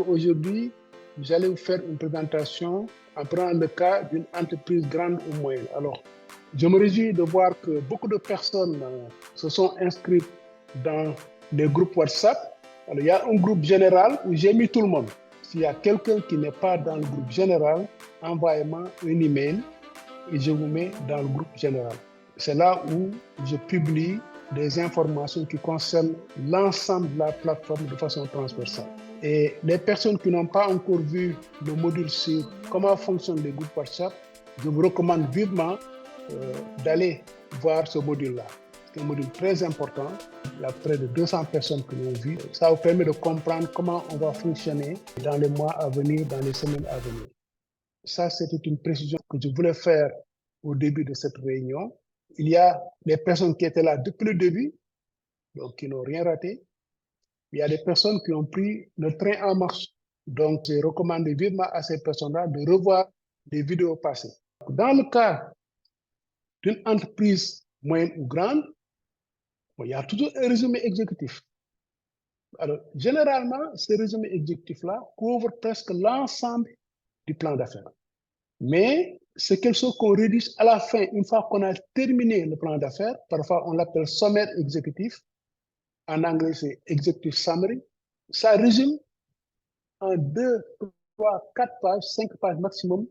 Aujourd'hui, j'allais vous faire une présentation en prenant le cas d'une entreprise grande ou moyenne. Alors, je me réjouis de voir que beaucoup de personnes se sont inscrites dans les groupes WhatsApp. Alors, il y a un groupe général où j'ai mis tout le monde. S'il y a quelqu'un qui n'est pas dans le groupe général, envoyez-moi un email et je vous mets dans le groupe général. C'est là où je publie des informations qui concernent l'ensemble de la plateforme de façon transversale. Et les personnes qui n'ont pas encore vu le module sur comment fonctionnent les groupes WhatsApp, je vous recommande vivement d'aller voir ce module-là. C'est un module très important. Il y a près de 200 personnes qui l'ont vu. Ça vous permet de comprendre comment on va fonctionner dans les mois à venir, dans les semaines à venir. Ça, c'était une précision que je voulais faire au début de cette réunion. Il y a des personnes qui étaient là depuis le début, donc qui n'ont rien raté. Il y a des personnes qui ont pris le train en marche. Donc, j'ai recommandé vivement à ces personnes-là de revoir les vidéos passées. Dans le cas d'une entreprise moyenne ou grande, il y a toujours un résumé exécutif. Alors, généralement, ce résumé exécutif-là couvre presque l'ensemble du plan d'affaires. Mais c'est quelque chose qu'on rédige à la fin, une fois qu'on a terminé le plan d'affaires. Parfois, on l'appelle sommaire exécutif. En anglais, c'est executive summary. Ça résume en 2, 3, 4 pages, 5 pages maximum,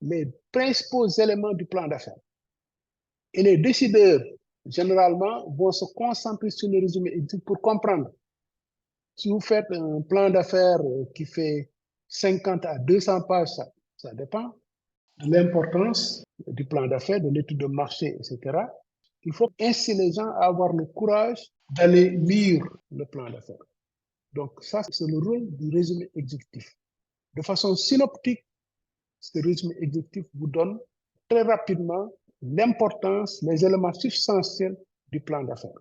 les principaux éléments du plan d'affaires. Et les décideurs, généralement, vont se concentrer sur le résumé exécutif pour comprendre. Si vous faites un plan d'affaires qui fait 50 à 200 pages, ça dépend de l'importance du plan d'affaires, de l'étude de marché, etc. Il faut inciter les gens à avoir le courage d'aller lire le plan d'affaires. Donc ça, c'est le rôle du résumé exécutif. De façon synoptique, ce résumé exécutif vous donne très rapidement l'importance, les éléments substantiels du plan d'affaires.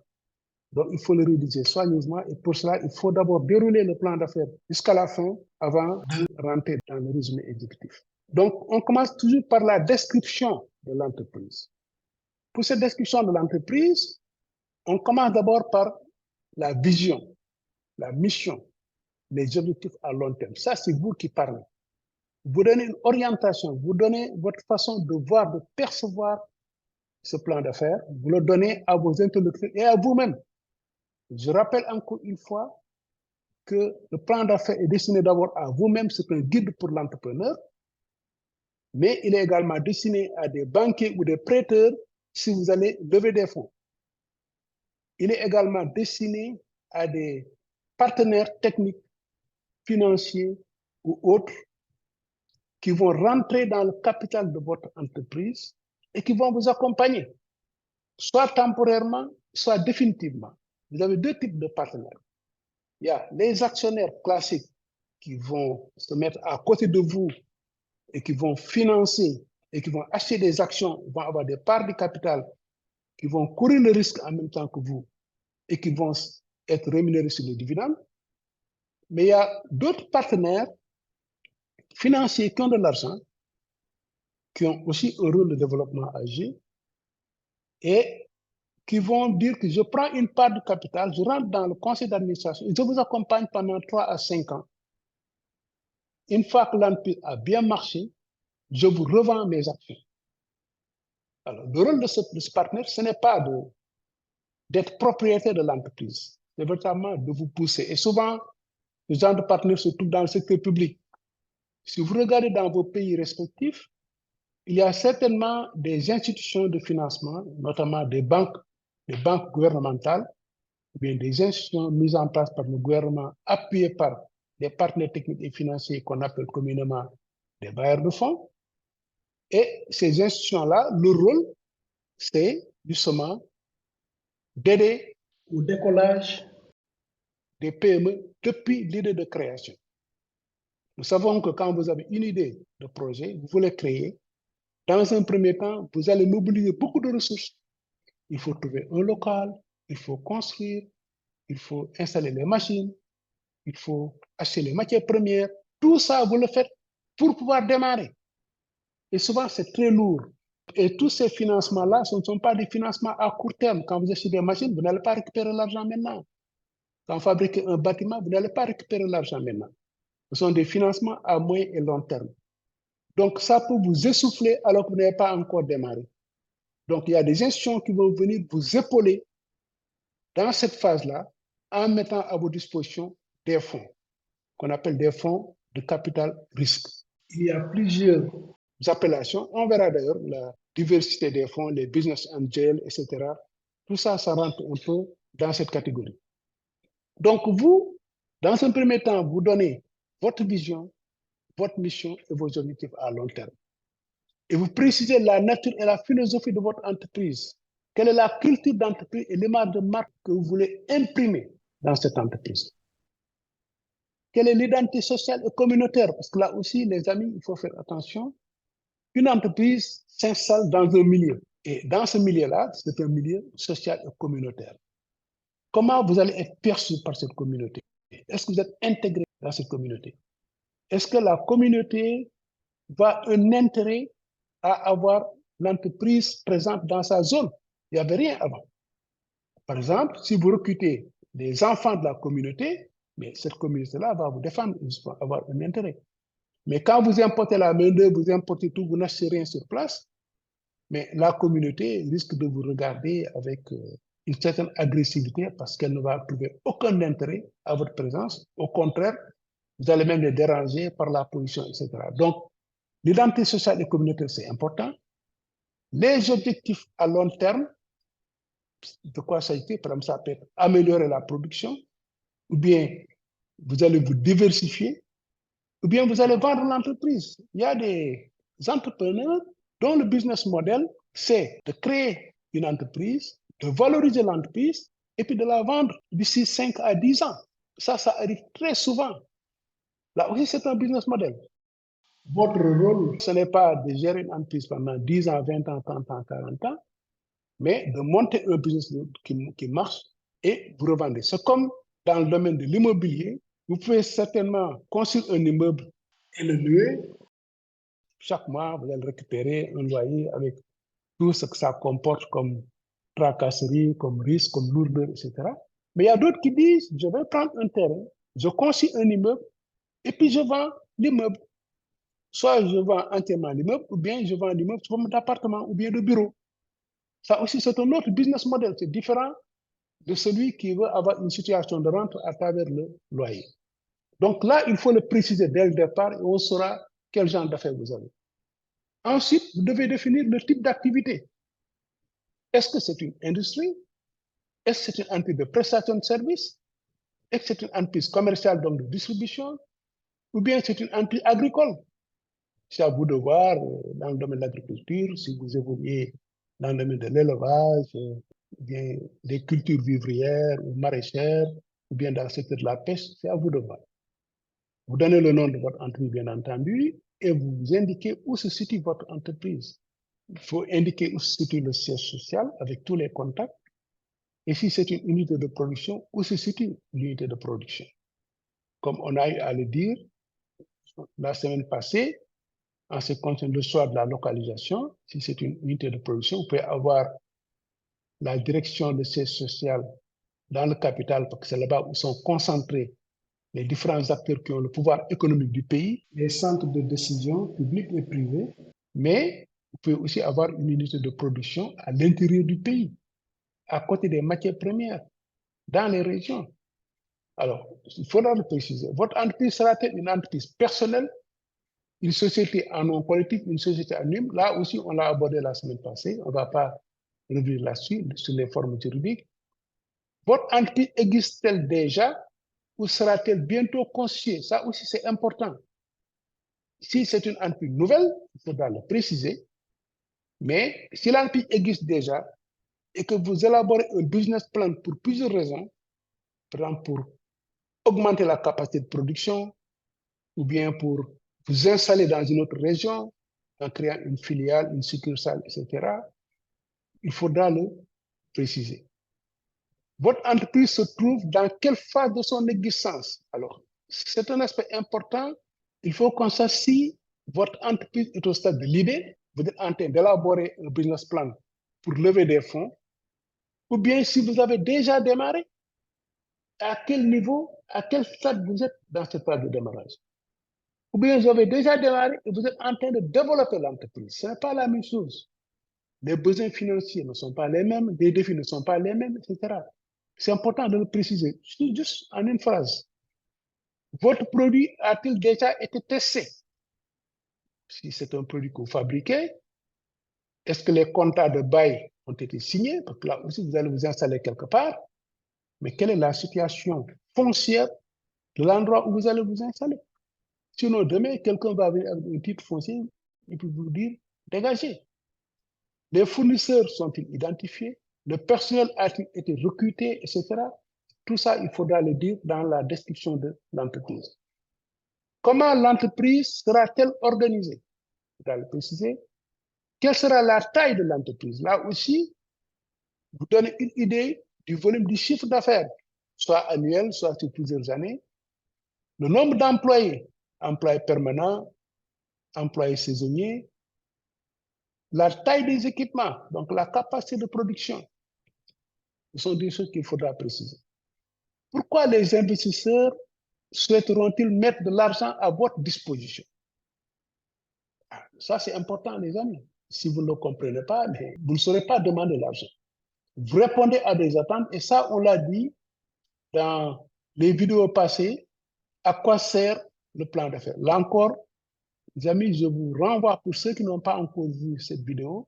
Donc, il faut le rédiger soigneusement et pour cela, il faut d'abord dérouler le plan d'affaires jusqu'à la fin avant de rentrer dans le résumé exécutif. Donc, on commence toujours par la description de l'entreprise. Pour cette description de l'entreprise, on commence d'abord par la vision, la mission, les objectifs à long terme. Ça, c'est vous qui parlez. Vous donnez une orientation, vous donnez votre façon de voir, de percevoir ce plan d'affaires, vous le donnez à vos interlocuteurs et à vous-même. Je rappelle encore une fois que le plan d'affaires est destiné d'abord à vous-même, c'est un guide pour l'entrepreneur, mais il est également destiné à des banquiers ou des prêteurs si vous allez lever des fonds. Il est également destiné à des partenaires techniques, financiers ou autres qui vont rentrer dans le capital de votre entreprise et qui vont vous accompagner, soit temporairement, soit définitivement. Vous avez deux types de partenaires. Il y a les actionnaires classiques qui vont se mettre à côté de vous et qui vont financer et qui vont acheter des actions, vont avoir des parts de capital, qui vont courir le risque en même temps que vous et qui vont être rémunérés sur les dividendes. Mais il y a d'autres partenaires financiers qui ont de l'argent, qui ont aussi un rôle de développement à jouer et qui vont dire que je prends une part du capital, je rentre dans le conseil d'administration et je vous accompagne pendant 3 à 5 ans. Une fois que l'entreprise a bien marché, je vous revends mes actions. Alors, le rôle de ce partenaire, ce n'est pas d'être propriétaire de l'entreprise, c'est véritablement de vous pousser. Et souvent, ce genre de partenaires se trouvent dans le secteur public. Si vous regardez dans vos pays respectifs, il y a certainement des institutions de financement, notamment des banques gouvernementales, ou bien des institutions mises en place par le gouvernement, appuyées par des partenaires techniques et financiers qu'on appelle communément des bailleurs de fonds. Et ces institutions-là, leur rôle, c'est justement d'aider au décollage des PME depuis l'idée de création. Nous savons que quand vous avez une idée de projet, vous voulez créer, dans un premier temps, vous allez mobiliser beaucoup de ressources. Il faut trouver un local, il faut construire, il faut installer les machines, il faut acheter les matières premières. Tout ça, vous le faites pour pouvoir démarrer. Et souvent, c'est très lourd. Et tous ces financements-là, ce ne sont pas des financements à court terme. Quand vous achetez des machines, vous n'allez pas récupérer l'argent maintenant. Quand vous fabriquez un bâtiment, vous n'allez pas récupérer l'argent maintenant. Ce sont des financements à moyen et long terme. Donc, ça peut vous essouffler alors que vous n'avez pas encore démarré. Donc, il y a des institutions qui vont venir vous épauler dans cette phase-là en mettant à vos dispositions des fonds qu'on appelle des fonds de capital risque. Il y a plusieurs appellations. On verra d'ailleurs la diversité des fonds, les business angels, etc. Tout ça, ça rentre un peu dans cette catégorie. Donc, vous, dans un premier temps, vous donnez votre vision, votre mission et vos objectifs à long terme. Et vous précisez la nature et la philosophie de votre entreprise. Quelle est la culture d'entreprise et l'image de marque que vous voulez imprimer dans cette entreprise? Quelle est l'identité sociale et communautaire? Parce que là aussi, les amis, il faut faire attention. Une entreprise s'installe dans un milieu. Et dans ce milieu-là, c'est un milieu social et communautaire. Comment vous allez être perçu par cette communauté? Est-ce que vous êtes intégré dans cette communauté? Est-ce que la communauté voit un intérêt à avoir l'entreprise présente dans sa zone? Il n'y avait rien avant. Par exemple, si vous recrutez des enfants de la communauté, mais cette communauté-là va vous défendre, ils vont avoir un intérêt. Mais quand vous importez la main-d'œuvre, vous importez tout, vous n'achetez rien sur place, mais la communauté risque de vous regarder avec une certaine agressivité parce qu'elle ne va trouver aucun intérêt à votre présence. Au contraire, vous allez même les déranger par la position, etc. Donc, l'identité sociale et communautaire, c'est important. Les objectifs à long terme, de quoi s'agit-il? Par exemple, ça peut être améliorer la production, ou bien vous allez vous diversifier, ou bien vous allez vendre l'entreprise. Il y a des entrepreneurs dont le business model, c'est de créer une entreprise, de valoriser l'entreprise et puis de la vendre d'ici 5 à 10 ans. Ça arrive très souvent. Là aussi, c'est un business model. Votre rôle, ce n'est pas de gérer une entreprise pendant 10 ans, 20 ans, 30 ans, 40 ans, mais de monter un business qui marche et vous revendez. C'est comme dans le domaine de l'immobilier. Vous pouvez certainement construire un immeuble et le louer. Chaque mois, vous allez récupérer un loyer avec tout ce que ça comporte comme tracasserie, comme risque, comme lourdeur, etc. Mais il y a d'autres qui disent, je vais prendre un terrain, je construis un immeuble et puis je vends l'immeuble. Soit je vends entièrement l'immeuble, ou bien je vends l'immeuble sous forme d'appartement ou bien de bureau. Ça aussi, c'est un autre business model. C'est différent de celui qui veut avoir une situation de rente à travers le loyer. Donc là, il faut le préciser dès le départ et on saura quel genre d'affaires vous avez. Ensuite, vous devez définir le type d'activité. Est-ce que c'est une industrie? Est-ce que c'est une entreprise de prestation de services? Est-ce que c'est une entreprise commerciale, donc de distribution? Ou bien c'est une entreprise agricole? C'est à vous de voir dans le domaine de l'agriculture, si vous évoluez dans le domaine de l'élevage, ou bien des cultures vivrières ou maraîchères, ou bien dans le secteur de la pêche, c'est à vous de voir. Vous donnez le nom de votre entreprise, bien entendu, et vous indiquez où se situe votre entreprise. Il faut indiquer où se situe le siège social avec tous les contacts. Et si c'est une unité de production, où se situe l'unité de production? Comme on a eu à le dire la semaine passée, en ce qui concerne le choix de la localisation, si c'est une unité de production, vous pouvez avoir la direction de siège social dans le capital, parce que c'est là-bas où sont concentrés les différents acteurs qui ont le pouvoir économique du pays, les centres de décision publics et privés, mais vous pouvez aussi avoir une unité de production à l'intérieur du pays, à côté des matières premières, dans les régions. Alors, il faudra le préciser. Votre entreprise sera-t-elle une entreprise personnelle, une société en nom collectif, une société anonyme? Là aussi, on l'a abordé la semaine passée. On ne va pas revenir là-dessus, sur les formes juridiques. Votre entreprise existe-t-elle déjà ou sera-t-elle bientôt constituée? Ça aussi, c'est important. Si c'est une entreprise nouvelle, il faudra le préciser. Mais si l'entreprise existe déjà et que vous élaborez un business plan pour plusieurs raisons, par exemple pour augmenter la capacité de production ou bien pour vous installer dans une autre région en créant une filiale, une succursale, etc., il faudra le préciser. Votre entreprise se trouve dans quelle phase de son existence? Alors, c'est un aspect important. Il faut qu'on sache si votre entreprise est au stade de l'idée, vous êtes en train d'élaborer un business plan pour lever des fonds, ou bien si vous avez déjà démarré, à quel niveau, à quel stade vous êtes dans cette phase de démarrage. Ou bien vous avez déjà démarré et vous êtes en train de développer l'entreprise. Ce n'est pas la même chose. Les besoins financiers ne sont pas les mêmes, les défis ne sont pas les mêmes, etc. C'est important de le préciser. Juste en une phrase. Votre produit a-t-il déjà été testé? Si c'est un produit que vous fabriquez, est-ce que les contrats de bail ont été signés? Parce que là aussi, vous allez vous installer quelque part. Mais quelle est la situation foncière de l'endroit où vous allez vous installer? Sinon, demain, quelqu'un va venir avec un titre foncier et puis vous dire, dégagez. Les fournisseurs sont-ils identifiés? Le personnel a-t-il été recruté, etc. Tout ça, il faudra le dire dans la description de l'entreprise. Comment l'entreprise sera-t-elle organisée? Il faudra le préciser. Quelle sera la taille de l'entreprise? Là aussi, vous donnez une idée du volume du chiffre d'affaires, soit annuel, soit sur plusieurs années. Le nombre d'employés, employés permanents, employés saisonniers, la taille des équipements, donc la capacité de production. Ce sont des choses qu'il faudra préciser. Pourquoi les investisseurs souhaiteront-ils mettre de l'argent à votre disposition? Ça, c'est important, les amis. Si vous ne le comprenez pas, mais vous ne saurez pas demander l'argent. Vous répondez à des attentes, et ça, on l'a dit dans les vidéos passées, à quoi sert le plan d'affaires. Là encore, les amis, je vous renvoie, pour ceux qui n'ont pas encore vu cette vidéo,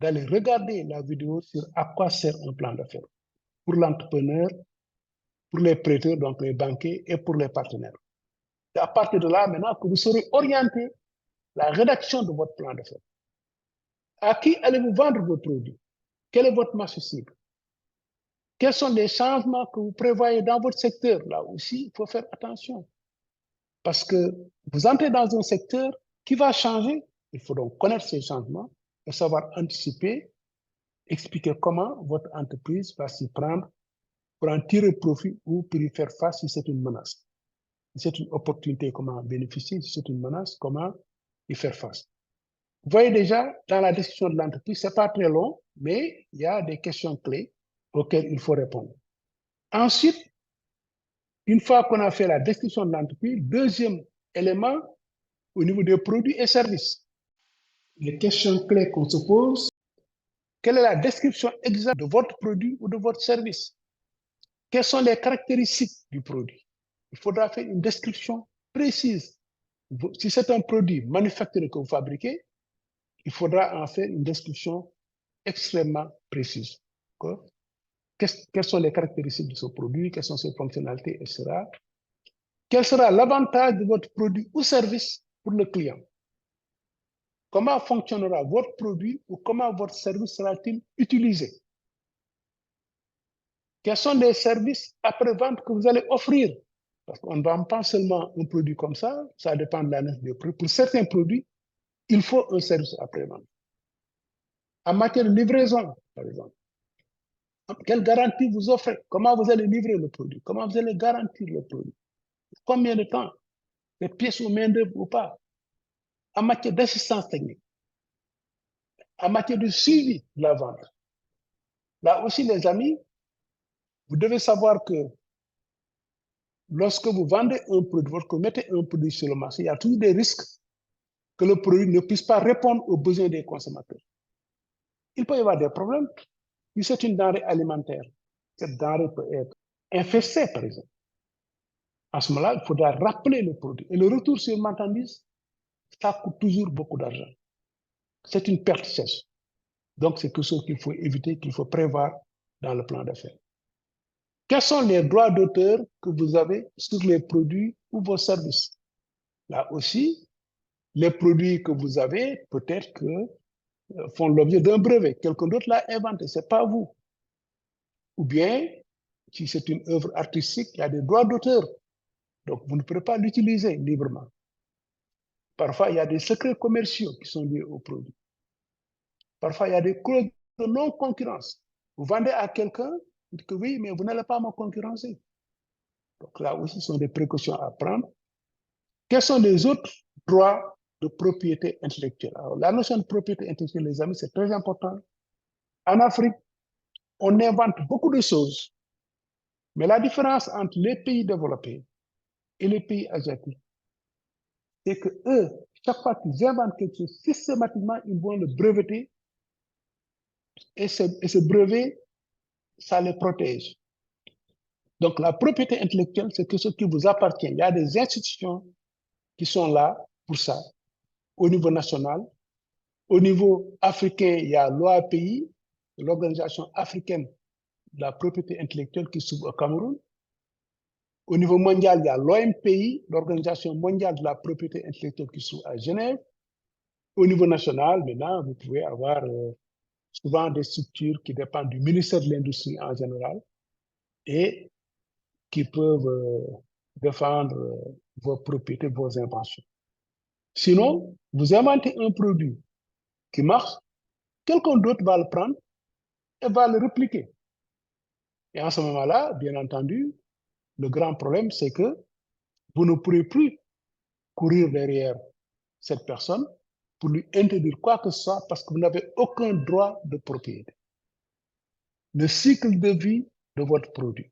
d'aller regarder la vidéo sur à quoi sert un plan d'affaires pour l'entrepreneur, pour les prêteurs, donc les banquiers, et pour les partenaires. C'est à partir de là, maintenant, que vous saurez orienter la rédaction de votre plan d'affaires. À qui allez-vous vendre vos produits? Quelle est votre marché cible? Quels sont les changements que vous prévoyez dans votre secteur? Là aussi, il faut faire attention. Parce que vous entrez dans un secteur qui va changer. Il faut donc connaître ces changements et savoir anticiper, expliquer comment votre entreprise va s'y prendre pour en tirer profit ou pour y faire face si c'est une menace. Si c'est une opportunité, comment bénéficier? Si c'est une menace, comment y faire face? Vous voyez déjà, dans la description de l'entreprise, ce n'est pas très long, mais il y a des questions clés auxquelles il faut répondre. Ensuite, une fois qu'on a fait la description de l'entreprise, deuxième élément, au niveau des produits et services. Les questions clés qu'on se pose, quelle est la description exacte de votre produit ou de votre service? Quelles sont les caractéristiques du produit? Il faudra faire une description précise. Si c'est un produit manufacturé que vous fabriquez, il faudra en faire une description extrêmement précise. Quelles sont les caractéristiques de ce produit? Quelles sont ses fonctionnalités, etc. Quel sera l'avantage de votre produit ou service pour le client? Comment fonctionnera votre produit ou comment votre service sera-t-il utilisé? Quels sont les services après-vente que vous allez offrir? Parce qu'on ne vend pas seulement un produit comme ça dépend de la nature du produit. Pour certains produits, il faut un service après-vente. En matière de livraison, par exemple, quelle garantie vous offrez? Comment vous allez livrer le produit? Comment vous allez garantir le produit? Combien de temps? Les pièces ou main-d'œuvre ou pas? En matière d'assistance technique, en matière de suivi de la vente. Là aussi, les amis, vous devez savoir que lorsque vous vendez un produit, lorsque vous mettez un produit sur le marché, il y a toujours des risques que le produit ne puisse pas répondre aux besoins des consommateurs. Il peut y avoir des problèmes. Si c'est une denrée alimentaire, cette denrée peut être infestée, par exemple. À ce moment-là, il faudra rappeler le produit. Et le retour sur marchandise, ça coûte toujours beaucoup d'argent. C'est une perte sèche. Donc, c'est quelque chose qu'il faut éviter, qu'il faut prévoir dans le plan d'affaires. Quels sont les droits d'auteur que vous avez sur les produits ou vos services? Là aussi, les produits que vous avez, peut-être que font l'objet d'un brevet. Quelqu'un d'autre l'a inventé, ce n'est pas vous. Ou bien, si c'est une œuvre artistique, il y a des droits d'auteur. Donc, vous ne pourrez pas l'utiliser librement. Parfois, il y a des secrets commerciaux qui sont liés au produit. Parfois, il y a des clauses de non-concurrence. Vous vendez à quelqu'un, vous dites que oui, mais vous n'allez pas me concurrencer. Donc là aussi, ce sont des précautions à prendre. Quels sont les autres droits de propriété intellectuelle? Alors, la notion de propriété intellectuelle, les amis, c'est très important. En Afrique, on invente beaucoup de choses. Mais la différence entre les pays développés et les pays asiatiques, c'est que eux, chaque fois qu'ils inventent quelque chose, systématiquement, ils vont le breveter et ce brevet, ça les protège. Donc, la propriété intellectuelle, c'est quelque chose qui vous appartient. Il y a des institutions qui sont là pour ça, au niveau national. Au niveau africain, il y a l'OAPI, l'Organisation africaine de la propriété intellectuelle qui s'ouvre au Cameroun. Au niveau mondial, il y a l'OMPI, l'Organisation mondiale de la propriété intellectuelle qui s'ouvre à Genève. Au niveau national, maintenant, vous pouvez avoir souvent des structures qui dépendent du ministère de l'Industrie en général et qui peuvent défendre vos propriétés, vos inventions. Sinon, vous inventez un produit qui marche, quelqu'un d'autre va le prendre et va le répliquer. Et en ce moment-là, bien entendu, le grand problème, c'est que vous ne pourrez plus courir derrière cette personne pour lui interdire quoi que ce soit parce que vous n'avez aucun droit de propriété. Le cycle de vie de votre produit.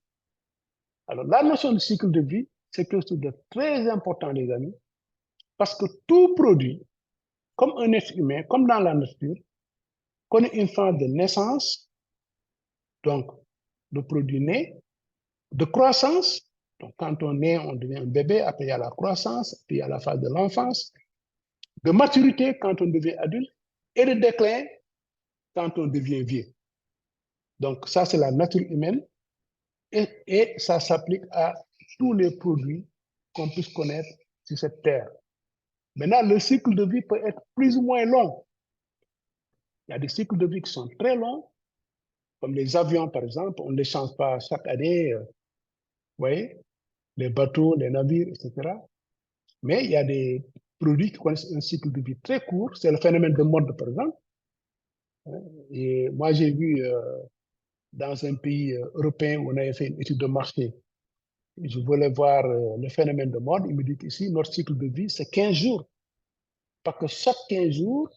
Alors, la notion de cycle de vie, c'est quelque chose de très important, les amis, parce que tout produit, comme un être humain, comme dans la nature, connaît une phase de naissance, donc le produit naît, de croissance, donc quand on naît, on devient un bébé, après il y a la croissance, puis il y a la phase de l'enfance, de maturité quand on devient adulte, et de déclin quand on devient vieux. Donc ça, c'est la nature humaine, et ça s'applique à tous les produits qu'on puisse connaître sur cette terre. Maintenant, le cycle de vie peut être plus ou moins long. Il y a des cycles de vie qui sont très longs, comme les avions, par exemple, on ne les change pas chaque année, vous voyez, les bateaux, les navires, etc. Mais il y a des produits qui connaissent un cycle de vie très court, c'est le phénomène de mode, par exemple. Et moi, j'ai vu dans un pays européen où on avait fait une étude de marché, je voulais voir le phénomène de mode, il me dit qu'ici, notre cycle de vie, c'est 15 jours. Parce que chaque 15 jours,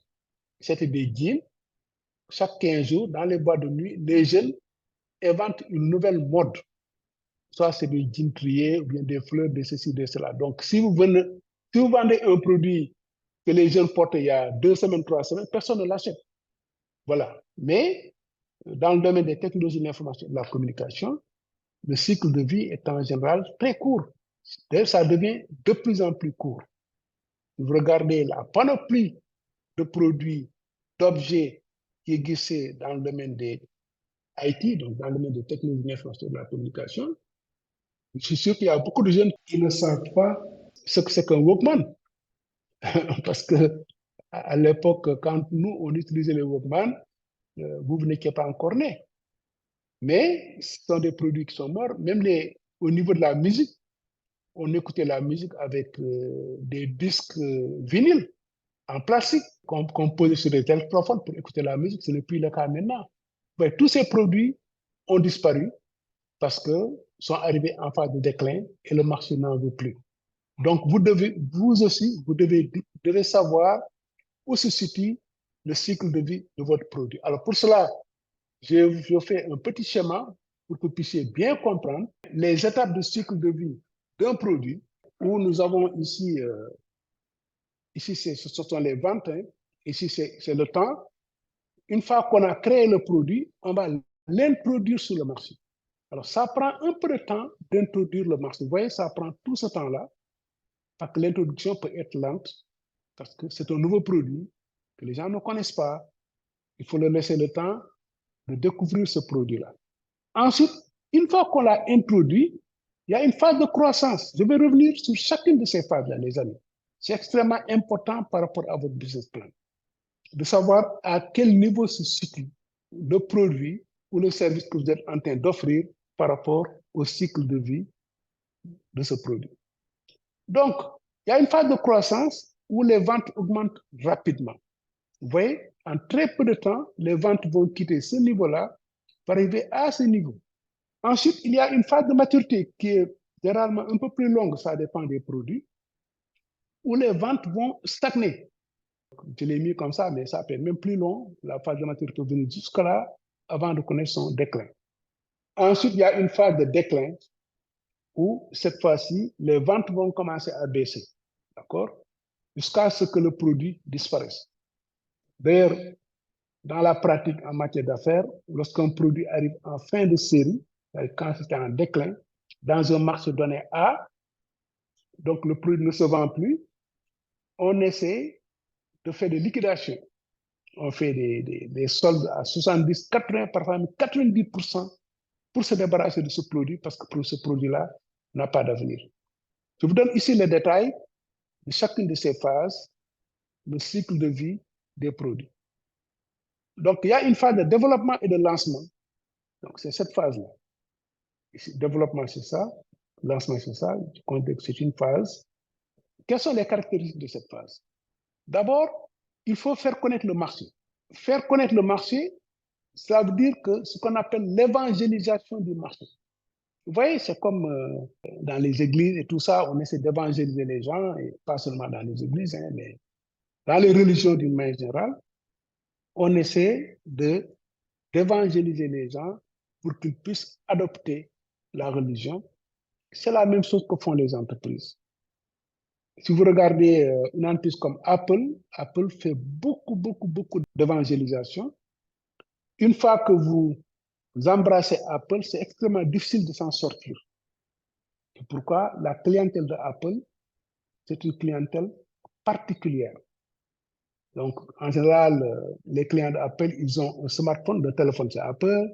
c'était des jeans. Chaque 15 jours, dans les boîtes de nuit, les jeunes inventent une nouvelle mode. Soit c'est des jeans triés, ou bien des fleurs, de ceci, de cela. Donc, si vous vendez un produit que les jeunes portent il y a 2 semaines, 3 semaines, personne ne l'achète. Voilà. Mais dans le domaine des technologies de l'information et de la communication, le cycle de vie est en général très court. D'ailleurs, ça devient de plus en plus court. Vous regardez la panoplie de produits, d'objets qui existaient dans le domaine des IT, donc dans le domaine des technologies de l'information et de la communication. Je suis sûr qu'il y a beaucoup de jeunes qui ne savent pas ce que c'est qu'un Walkman. Parce que à l'époque, quand nous, on utilisait les Walkman, vous n'étiez pas encore né. Mais ce sont des produits qui sont morts. Même au niveau de la musique, on écoutait la musique avec des disques vinyles en plastique qu'on posait sur des téléphones pour écouter la musique. Ce n'est plus le cas maintenant. Mais tous ces produits ont disparu parce que sont arrivés en phase de déclin et le marché n'en veut plus. Donc, vous aussi, vous devez savoir où se situe le cycle de vie de votre produit. Alors, pour cela, je fais un petit schéma pour que vous puissiez bien comprendre les étapes de cycle de vie d'un produit où nous avons ici, ici ce sont les ventes, hein, ici c'est le temps. Une fois qu'on a créé le produit, on va l'introduire sur le marché. Alors, ça prend un peu de temps d'introduire le marché. Vous voyez, ça prend tout ce temps-là parce que l'introduction peut être lente parce que c'est un nouveau produit que les gens ne connaissent pas. Il faut leur laisser le temps de découvrir ce produit-là. Ensuite, une fois qu'on l'a introduit, il y a une phase de croissance. Je vais revenir sur chacune de ces phases-là, les amis. C'est extrêmement important par rapport à votre business plan. De savoir à quel niveau se situe le produit ou le service que vous êtes en train d'offrir par rapport au cycle de vie de ce produit. Donc, il y a une phase de croissance où les ventes augmentent rapidement. Vous voyez, en très peu de temps, les ventes vont quitter ce niveau-là pour arriver à ce niveau. Ensuite, il y a une phase de maturité qui est généralement un peu plus longue, ça dépend des produits, où les ventes vont stagner. Je l'ai mis comme ça, mais ça peut être même plus long, la phase de maturité venir jusque-là, avant de connaître son déclin. Ensuite, il y a une phase de déclin où, cette fois-ci, les ventes vont commencer à baisser. D'accord? jusqu'à ce que le produit disparaisse. D'ailleurs, dans la pratique en matière d'affaires, lorsqu'un produit arrive en fin de série, quand c'est en déclin, dans un marché donné A, donc le produit ne se vend plus, on essaie de faire des liquidations. On fait des soldes à 70, 80, parfois même 90% pour se débarrasser de ce produit parce que pour ce produit-là n'a pas d'avenir. Je vous donne ici les détails de chacune de ces phases, le cycle de vie des produits. Donc, il y a une phase de développement et de lancement. Donc, c'est cette phase-là. Ici, développement, c'est ça. Lancement, c'est ça. C'est une phase. Quelles sont les caractéristiques de cette phase? D'abord, il faut faire connaître le marché. Faire connaître le marché, ça veut dire que ce qu'on appelle l'évangélisation du marché. Vous voyez, c'est comme dans les églises et tout ça, on essaie d'évangéliser les gens, et pas seulement dans les églises, hein, mais dans les religions d'une manière générale, on essaie d'évangéliser les gens pour qu'ils puissent adopter la religion. C'est la même chose que font les entreprises. Si vous regardez une entreprise comme Apple, Apple fait beaucoup d'évangélisation. Une fois que vous embrassez Apple, c'est extrêmement difficile de s'en sortir. C'est pourquoi la clientèle de Apple, c'est une clientèle particulière. Donc, en général, les clients d'Apple, ils ont un smartphone, le téléphone, c'est Apple.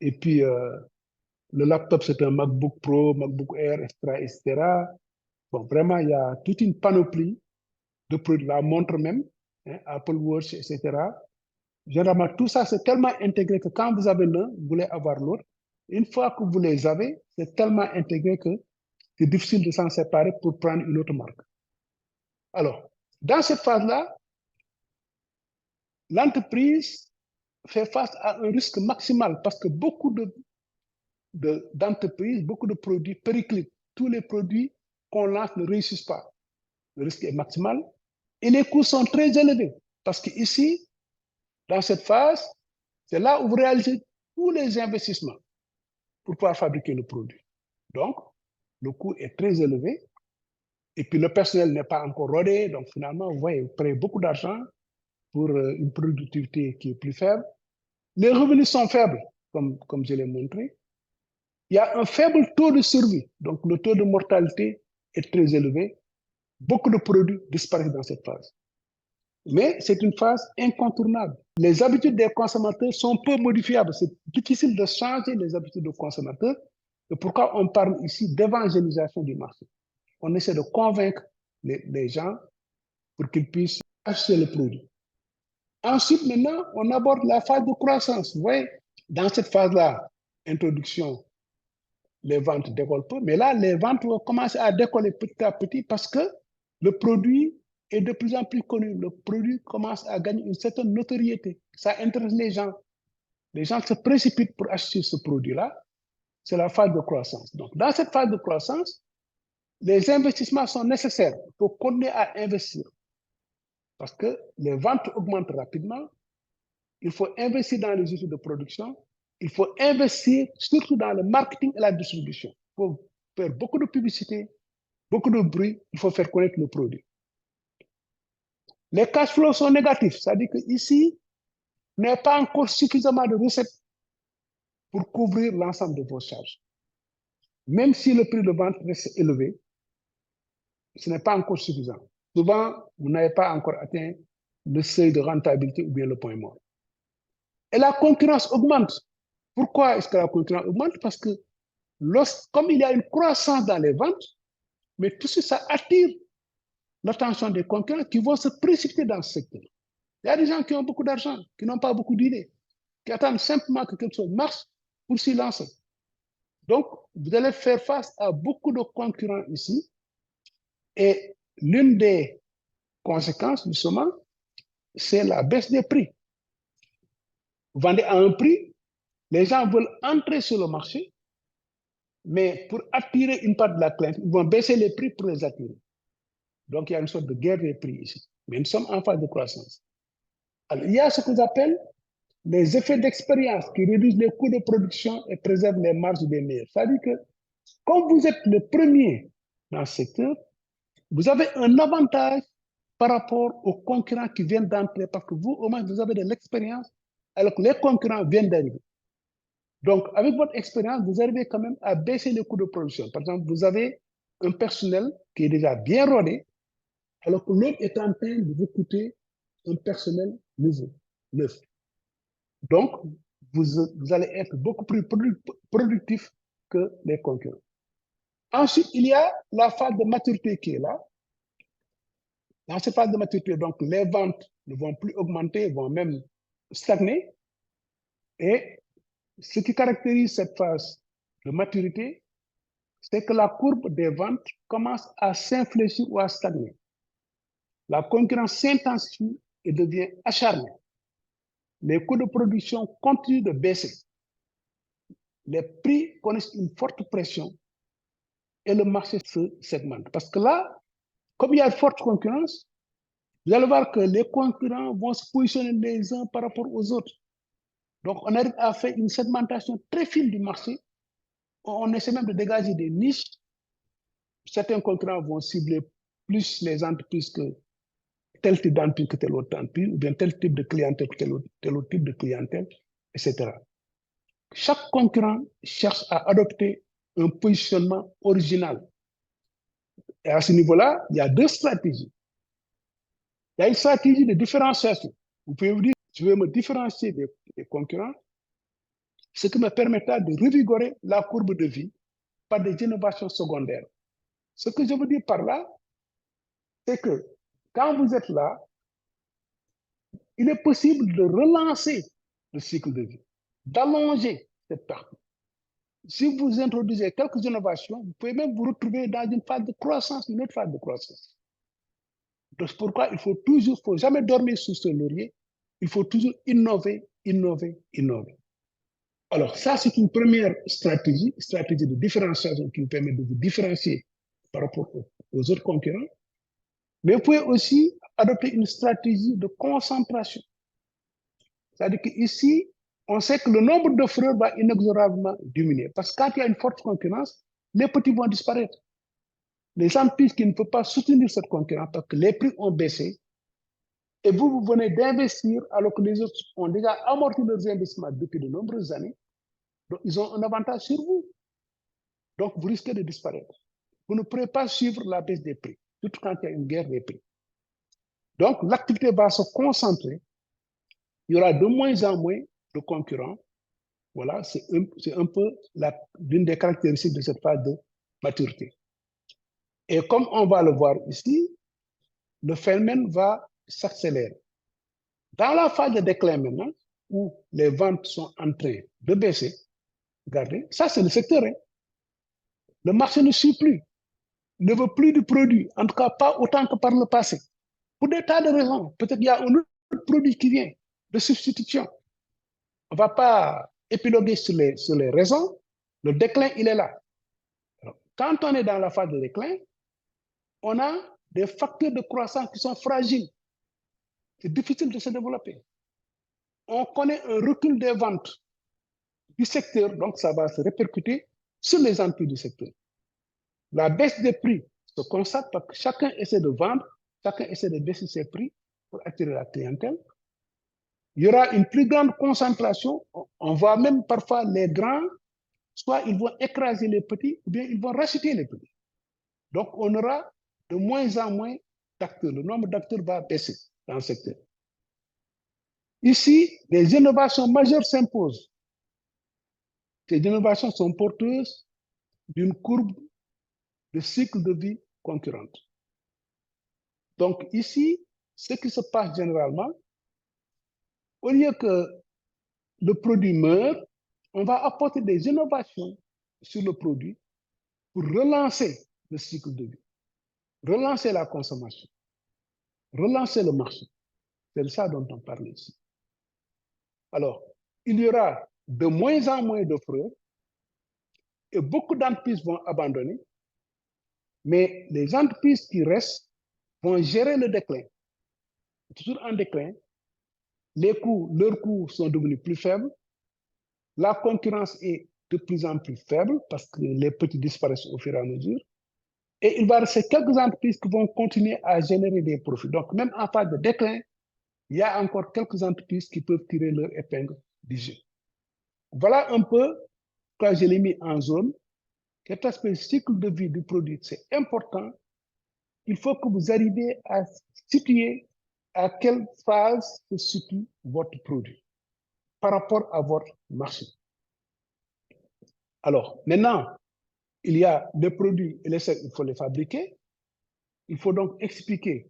Et puis, le laptop, c'est un MacBook Pro, MacBook Air, etc., etc. Bon, vraiment, il y a toute une panoplie de produits. La montre même, hein, Apple Watch, etc. Généralement, tout ça, c'est tellement intégré que quand vous avez l'un, vous voulez avoir l'autre. Une fois que vous les avez, c'est tellement intégré que c'est difficile de s'en séparer pour prendre une autre marque. Alors, dans cette phase-là, l'entreprise fait face à un risque maximal parce que beaucoup d'entreprises, beaucoup de produits périclitent. Tous les produits qu'on lance ne réussissent pas. Le risque est maximal et les coûts sont très élevés parce qu'ici, dans cette phase, c'est là où vous réalisez tous les investissements pour pouvoir fabriquer le produit. Donc, le coût est très élevé et puis le personnel n'est pas encore rodé. Donc, finalement, vous voyez, vous prenez beaucoup d'argent pour une productivité qui est plus faible. Les revenus sont faibles, comme je l'ai montré. Il y a un faible taux de survie. Donc, le taux de mortalité est très élevé. Beaucoup de produits disparaissent dans cette phase. Mais c'est une phase incontournable. Les habitudes des consommateurs sont peu modifiables. C'est difficile de changer les habitudes des consommateurs. C'est pourquoi on parle ici d'évangélisation du marché. On essaie de convaincre les gens pour qu'ils puissent acheter le produit. Ensuite, maintenant, on aborde la phase de croissance. Vous voyez, dans cette phase-là, introduction, les ventes décollent peu, mais là, les ventes vont commencer à décoller petit à petit parce que le produit est de plus en plus connu. Le produit commence à gagner une certaine notoriété. Ça intéresse les gens. Les gens se précipitent pour acheter ce produit-là. C'est la phase de croissance. Donc, dans cette phase de croissance, les investissements sont nécessaires. Il faut continuer à investir parce que les ventes augmentent rapidement. Il faut investir dans les outils de production. Il faut investir surtout dans le marketing et la distribution. Il faut faire beaucoup de publicité, beaucoup de bruit. Il faut faire connaître le produit. Les cash flows sont négatifs. C'est-à-dire qu'ici, il n'y a pas encore suffisamment de recettes pour couvrir l'ensemble de vos charges. Même si le prix de vente reste élevé, ce n'est pas encore suffisant. Souvent, vous n'avez pas encore atteint le seuil de rentabilité ou bien le point mort. Et la concurrence augmente. Pourquoi est-ce que la concurrence augmente? Parce que comme il y a une croissance dans les ventes, mais tout ça attire l'attention des concurrents qui vont se précipiter dans ce secteur. Il y a des gens qui ont beaucoup d'argent, qui n'ont pas beaucoup d'idées, qui attendent simplement que quelque chose marche pour s'y lancer. Donc, vous allez faire face à beaucoup de concurrents ici. Et l'une des conséquences, justement, c'est la baisse des prix. Vous vendez à un prix, les gens veulent entrer sur le marché, mais pour attirer une part de la clientèle, ils vont baisser les prix pour les attirer. Donc, il y a une sorte de guerre des prix ici. Mais nous sommes en phase de croissance. Alors, il y a ce que j'appelle les effets d'expérience qui réduisent les coûts de production et préservent les marges des meilleurs. C'est-à-dire que, comme vous êtes le premier dans ce secteur, vous avez un avantage par rapport aux concurrents qui viennent d'entrer, parce que vous, au moins, vous avez de l'expérience, alors que les concurrents viennent d'arriver. Donc, avec votre expérience, vous arrivez quand même à baisser les coûts de production. Par exemple, vous avez un personnel qui est déjà bien rodé, alors que l'autre est en train de recruter un personnel nouveau, neuf. Donc, vous allez être beaucoup plus productif que les concurrents. Ensuite, il y a la phase de maturité qui est là. Dans cette phase de maturité, donc, les ventes ne vont plus augmenter, vont même stagner. Et ce qui caractérise cette phase de maturité, c'est que la courbe des ventes commence à s'infléchir ou à stagner. La concurrence s'intensifie et devient acharnée. Les coûts de production continuent de baisser. Les prix connaissent une forte pression et le marché se segmente. Parce que là, comme il y a une forte concurrence, vous allez voir que les concurrents vont se positionner les uns par rapport aux autres. Donc, on arrive à faire une segmentation très fine du marché. On essaie même de dégager des niches. Certains concurrents vont cibler plus les entreprises que tel type d'entreprise que tel autre entreprise, ou bien tel type de clientèle que tel autre type de clientèle, etc. Chaque concurrent cherche à adopter un positionnement original. Et à ce niveau-là, il y a deux stratégies. Il y a une stratégie de différenciation. Vous pouvez vous dire, je vais me différencier des concurrents, ce qui me permettra de revigorer la courbe de vie par des innovations secondaires. Ce que je veux dire par là, c'est que quand vous êtes là, il est possible de relancer le cycle de vie, d'allonger cette partie. Si vous introduisez quelques innovations, vous pouvez même vous retrouver dans une phase de croissance, une autre phase de croissance. Donc, c'est pourquoi il faut toujours, il ne faut jamais dormir sous ce laurier. Il faut toujours innover, innover, innover. Alors, ça, c'est une première stratégie de différenciation qui vous permet de vous différencier par rapport aux autres concurrents. Mais vous pouvez aussi adopter une stratégie de concentration. C'est-à-dire qu'ici, on sait que le nombre d'offreurs va inexorablement diminuer. Parce que quand il y a une forte concurrence, les petits vont disparaître. Les entreprises qui ne peuvent pas soutenir cette concurrence parce que les prix ont baissé, et vous venez d'investir alors que les autres ont déjà amorti leurs investissements depuis de nombreuses années. Donc, ils ont un avantage sur vous. Donc, vous risquez de disparaître. Vous ne pourrez pas suivre la baisse des prix, surtout quand il y a une guerre des prix. Donc, l'activité va se concentrer. Il y aura de moins en moins de concurrents. Voilà, c'est un peu l'une des caractéristiques de cette phase de maturité. Et comme on va le voir ici, le phénomène va s'accélérer. Dans la phase de déclin maintenant, où les ventes sont en train de baisser, regardez, ça c'est le secteur. Hein. Le marché ne suit plus, ne veut plus du produit, en tout cas pas autant que par le passé. Pour des tas de raisons. Peut-être qu'il y a un autre produit qui vient de substitution. On ne va pas épiloguer sur les raisons. Le déclin, il est là. Alors, quand on est dans la phase de déclin, on a des facteurs de croissance qui sont fragiles. C'est difficile de se développer. On connaît un recul des ventes du secteur, donc ça va se répercuter sur les entreprises du secteur. La baisse des prix se constate parce que chacun essaie de vendre, chacun essaie de baisser ses prix pour attirer la clientèle. Il y aura une plus grande concentration. On voit même parfois les grands, soit ils vont écraser les petits, ou bien ils vont racheter les petits. Donc, on aura de moins en moins d'acteurs. Le nombre d'acteurs va baisser dans le secteur. Ici, des innovations majeures s'imposent. Ces innovations sont porteuses d'une courbe de cycle de vie concurrente. Donc ici, ce qui se passe généralement, au lieu que le produit meure, on va apporter des innovations sur le produit pour relancer le cycle de vie, relancer la consommation, relancer le marché. C'est de ça dont on parle ici. Alors, il y aura de moins en moins d'offreurs et beaucoup d'entreprises vont abandonner, mais les entreprises qui restent vont gérer le déclin. Toujours en déclin, leurs coûts sont devenus plus faibles, la concurrence est de plus en plus faible parce que les petits disparaissent au fur et à mesure. Et il va rester quelques entreprises qui vont continuer à générer des profits. Donc, même en phase de déclin, il y a encore quelques entreprises qui peuvent tirer leur épingle du jeu. Voilà un peu, quand je l'ai mis en zone, cet aspect cycle de vie du produit, c'est important. Il faut que vous arriviez à situer à quelle phase se situe votre produit par rapport à votre marché. Alors, maintenant, il y a les produits et les services, il faut les fabriquer. Il faut donc expliquer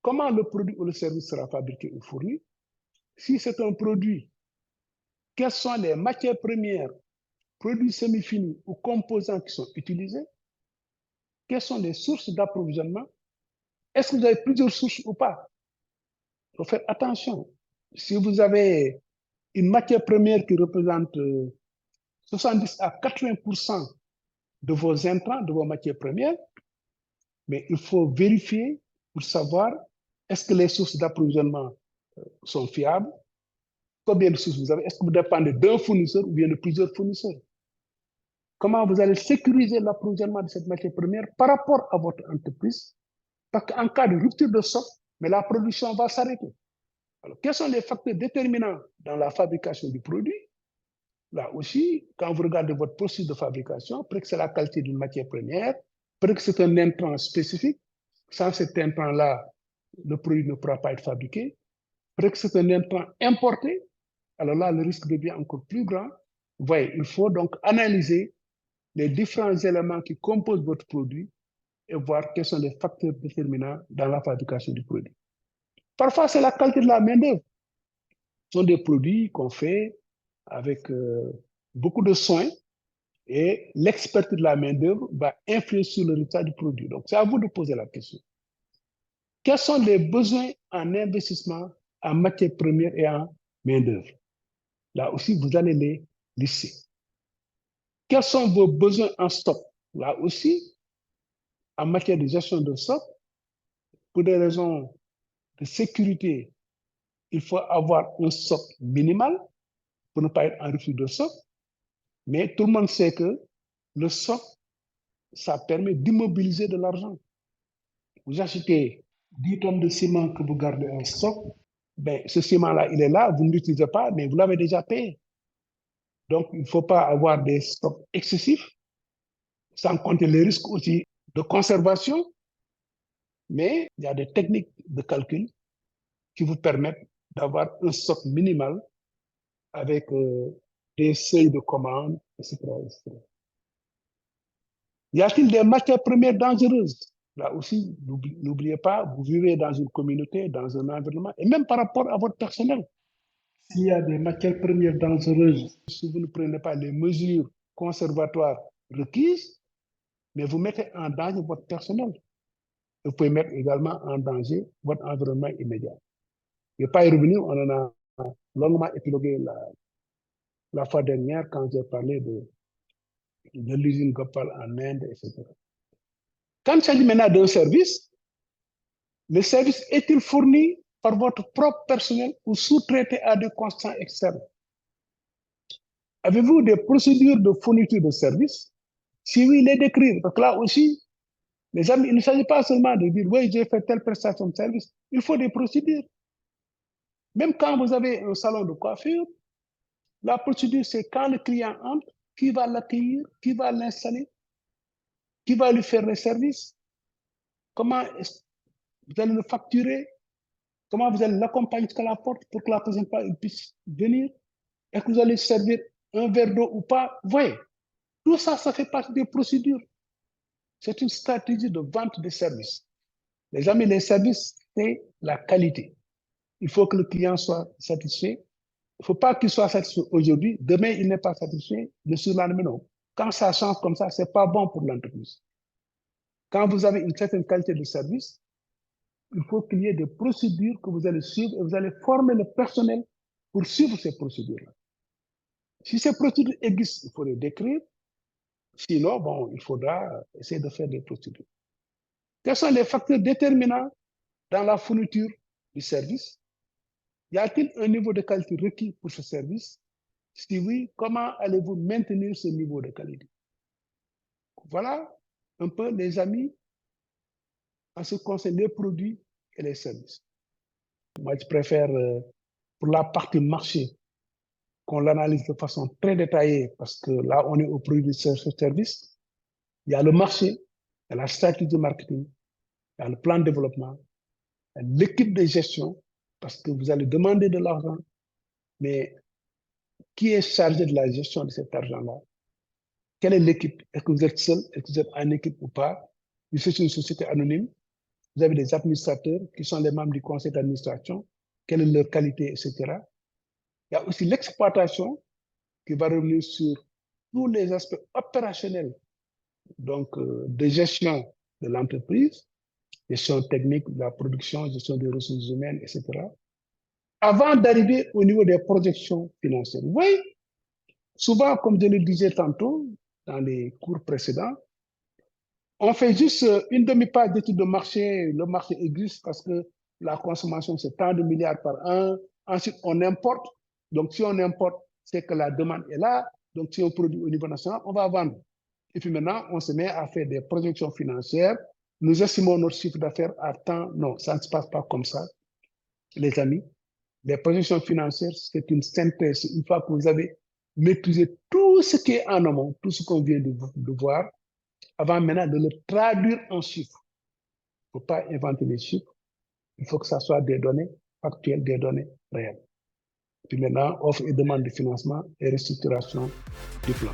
comment le produit ou le service sera fabriqué ou fourni. Si c'est un produit, quelles sont les matières premières, produits semi-finis ou composants qui sont utilisés? Quelles sont les sources d'approvisionnement? Est-ce que vous avez plusieurs sources ou pas? Il faut faire attention. Si vous avez une matière première qui représente 70 à 80% de vos intrants, de vos matières premières, mais il faut vérifier pour savoir est-ce que les sources d'approvisionnement sont fiables, combien de sources vous avez, est-ce que vous dépendez d'un fournisseur ou bien de plusieurs fournisseurs. Comment vous allez sécuriser l'approvisionnement de cette matière première par rapport à votre entreprise, parce qu'en cas de rupture de stock, mais la production va s'arrêter. Alors, quels sont les facteurs déterminants dans la fabrication du produit? Là aussi, quand vous regardez votre processus de fabrication, peut-être que c'est la qualité d'une matière première, peut-être que c'est un intrant spécifique. Sans cet intrant-là, le produit ne pourra pas être fabriqué. Peut-être que c'est un intrant importé. Alors là, le risque devient encore plus grand. Vous voyez, il faut donc analyser les différents éléments qui composent votre produit et voir quels sont les facteurs déterminants dans la fabrication du produit. Parfois, c'est la qualité de la main-d'œuvre. Ce sont des produits qu'on fait avec beaucoup de soins et l'expertise de la main-d'œuvre va influer sur le résultat du produit. Donc, c'est à vous de poser la question. Quels sont les besoins en investissement, en matière première et en main-d'œuvre? Là aussi, vous allez les lister. Quels sont vos besoins en stock? Là aussi, en matière de gestion de stock, pour des raisons de sécurité, il faut avoir un stock minimal pour ne pas être en refus de stock. Mais tout le monde sait que le stock, ça permet d'immobiliser de l'argent. Vous achetez 10 tonnes de ciment que vous gardez en stock, ben, ce ciment-là, il est là, vous ne l'utilisez pas, mais vous l'avez déjà payé. Donc, il ne faut pas avoir des stocks excessifs, sans compter les risques aussi de conservation. Mais il y a des techniques de calcul qui vous permettent d'avoir un stock minimal avec des seuils de commande, etc., etc. Y a-t-il des matières premières dangereuses? Là aussi, n'oubliez pas, vous vivez dans une communauté, dans un environnement, et même par rapport à votre personnel. S'il y a des matières premières dangereuses, si vous ne prenez pas les mesures conservatoires requises, mais vous mettez en danger votre personnel. Vous pouvez mettre également en danger votre environnement immédiat. Je ne vais pas y revenir, on en a longuement épilogué la fois dernière quand j'ai parlé de l'usine Gopal en Inde, etc. Quand il s'agit maintenant d'un service, le service est-il fourni par votre propre personnel ou sous-traité à des constants externes? Avez-vous des procédures de fourniture de services? Si oui, les décrire. Parce que là aussi, les amis, il ne s'agit pas seulement de dire, oui, j'ai fait telle prestation de service. Il faut des procédures. Même quand vous avez un salon de coiffure, la procédure, c'est quand le client entre, qui va l'accueillir, qui va l'installer, qui va lui faire les services, comment vous allez le facturer, comment vous allez l'accompagner jusqu'à la porte pour que la prochaine fois, il puisse venir. Est-ce que vous allez servir un verre d'eau ou pas? Vous voyez, tout ça, ça fait partie des procédures. C'est une stratégie de vente de services. Les amis, les services, c'est la qualité. Il faut que le client soit satisfait. Il ne faut pas qu'il soit satisfait aujourd'hui. Demain, il n'est pas satisfait. Le surlendemain, non. Quand ça change comme ça, ce n'est pas bon pour l'entreprise. Quand vous avez une certaine qualité de service, il faut qu'il y ait des procédures que vous allez suivre et vous allez former le personnel pour suivre ces procédures-là. Si ces procédures existent, il faut les décrire. Sinon, bon, il faudra essayer de faire des procédures. Quels sont les facteurs déterminants dans la fourniture du service? Y a-t-il un niveau de qualité requis pour ce service? Si oui, comment allez-vous maintenir ce niveau de qualité? Voilà un peu les amis en ce qui concerne les produits et les services. Moi, je préfère, pour la partie marché, qu'on l'analyse de façon très détaillée, parce que là, on est au produit de service. Il y a le marché, il y a la stratégie de marketing, il y a le plan de développement, il y a l'équipe de gestion, parce que vous allez demander de l'argent, mais qui est chargé de la gestion de cet argent-là? Quelle est l'équipe? Est-ce que vous êtes seul? Est-ce que vous êtes en équipe ou pas? C'est une société anonyme. Vous avez des administrateurs qui sont les membres du conseil d'administration. Quelle est leur qualité, etc. Il y a aussi l'exploitation qui va revenir sur tous les aspects opérationnels donc, de gestion de l'entreprise, gestion technique de la production, gestion des ressources humaines, etc. Avant d'arriver au niveau des projections financières. Oui, souvent, comme je le disais tantôt dans les cours précédents, on fait juste une demi-page d'études de marché. Le marché existe parce que la consommation, c'est tant de milliards par an. Ensuite, on importe. Donc, si on importe, c'est que la demande est là. Donc, si on produit au niveau national, on va vendre. Et puis maintenant, on se met à faire des projections financières. Nous estimons notre chiffre d'affaires à temps. Non, ça ne se passe pas comme ça, les amis. Les projections financières, c'est une synthèse. Une fois que vous avez maîtrisé tout ce qui est en amont, tout ce qu'on vient de voir, avant maintenant de le traduire en chiffres. Il ne faut pas inventer les chiffres. Il faut que ça soit des données factuelles, des données réelles. Puis maintenant, offre et demande de financement et restructuration du plan.